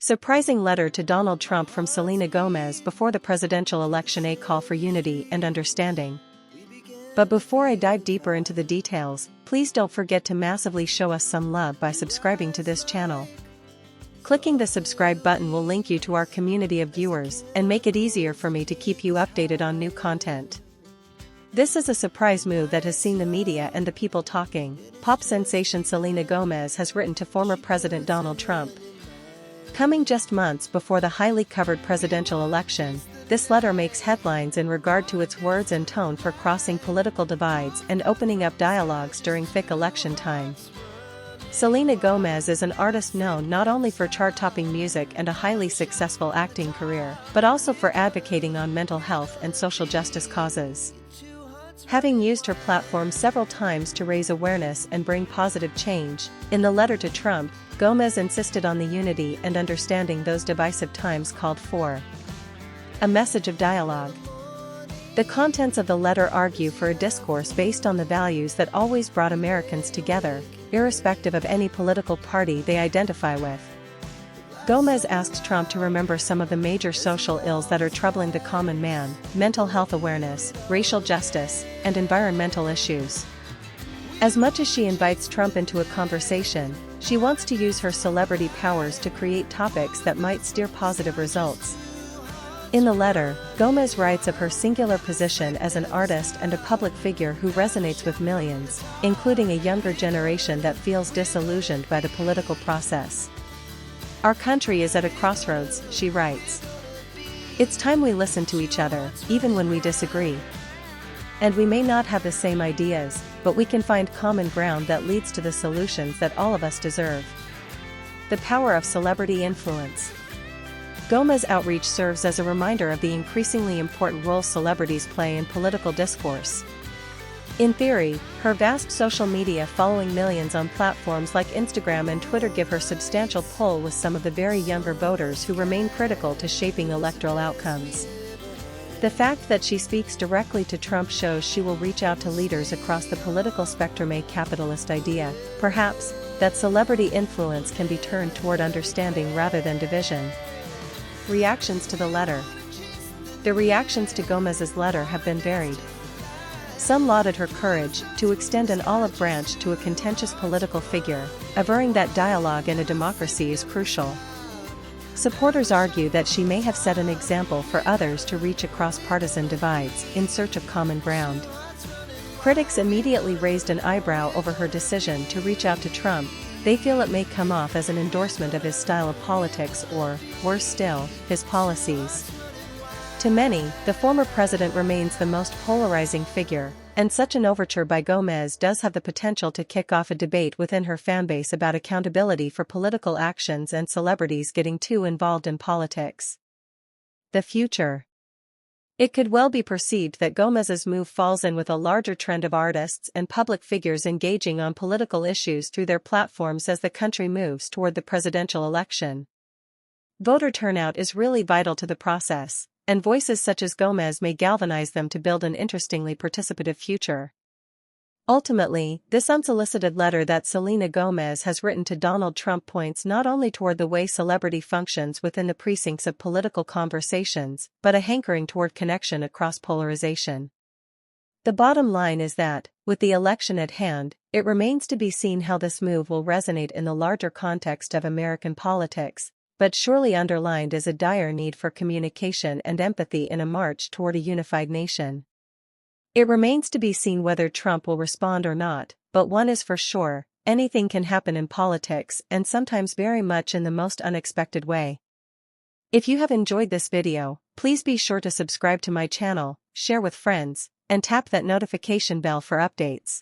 Surprising letter to Donald Trump from Selena Gomez before the presidential election, a call for unity and understanding. But before I dive deeper into the details, please don't forget to massively show us some love by subscribing to this channel. Clicking the subscribe button will link you to our community of viewers and make it easier for me to keep you updated on new content. This is a surprise move that has seen the media and the people talking. Pop sensation Selena Gomez has written to former President Donald Trump. Coming just months before the highly covered presidential election, this letter makes headlines in regard to its words and tone for crossing political divides and opening up dialogues during thick election time. Selena Gomez is an artist known not only for chart-topping music and a highly successful acting career, but also for advocating on mental health and social justice causes. Having used her platform several times to raise awareness and bring positive change, in the letter to Trump, Gomez insisted on the unity and understanding those divisive times called for. A message of dialogue. The contents of the letter argue for a discourse based on the values that always brought Americans together, irrespective of any political party they identify with. Gomez asked Trump to remember some of the major social ills that are troubling the common man: mental health awareness, racial justice, and environmental issues. As much as she invites Trump into a conversation, she wants to use her celebrity powers to create topics that might steer positive results. In the letter, Gomez writes of her singular position as an artist and a public figure who resonates with millions, including a younger generation that feels disillusioned by the political process. Our country is at a crossroads, she writes. It's time we listen to each other, even when we disagree. And we may not have the same ideas, but we can find common ground that leads to the solutions that all of us deserve. The power of celebrity influence. Gomez's outreach serves as a reminder of the increasingly important role celebrities play in political discourse. In theory, her vast social media following, millions on platforms like Instagram and Twitter, give her substantial pull with some of the very younger voters who remain critical to shaping electoral outcomes. The fact that she speaks directly to Trump shows she will reach out to leaders across the political spectrum, a capitalist idea, perhaps, that celebrity influence can be turned toward understanding rather than division. Reactions to the letter. The reactions to Gomez's letter have been varied. Some lauded her courage to extend an olive branch to a contentious political figure, averring that dialogue in a democracy is crucial. Supporters argue that she may have set an example for others to reach across partisan divides in search of common ground. Critics immediately raised an eyebrow over her decision to reach out to Trump. They feel it may come off as an endorsement of his style of politics or, worse still, his policies. To many, the former president remains the most polarizing figure, and such an overture by Gomez does have the potential to kick off a debate within her fanbase about accountability for political actions and celebrities getting too involved in politics. The future. It could well be perceived that Gomez's move falls in with a larger trend of artists and public figures engaging on political issues through their platforms as the country moves toward the presidential election. Voter turnout is really vital to the process, and voices such as Gomez may galvanize them to build an interestingly participative future. Ultimately, this unsolicited letter that Selena Gomez has written to Donald Trump points not only toward the way celebrity functions within the precincts of political conversations, but a hankering toward connection across polarization. The bottom line is that, with the election at hand, it remains to be seen how this move will resonate in the larger context of American politics, but surely underlined is a dire need for communication and empathy in a march toward a unified nation. It remains to be seen whether Trump will respond or not, but one is for sure: anything can happen in politics, and sometimes very much in the most unexpected way. If you have enjoyed this video, please be sure to subscribe to my channel, share with friends, and tap that notification bell for updates.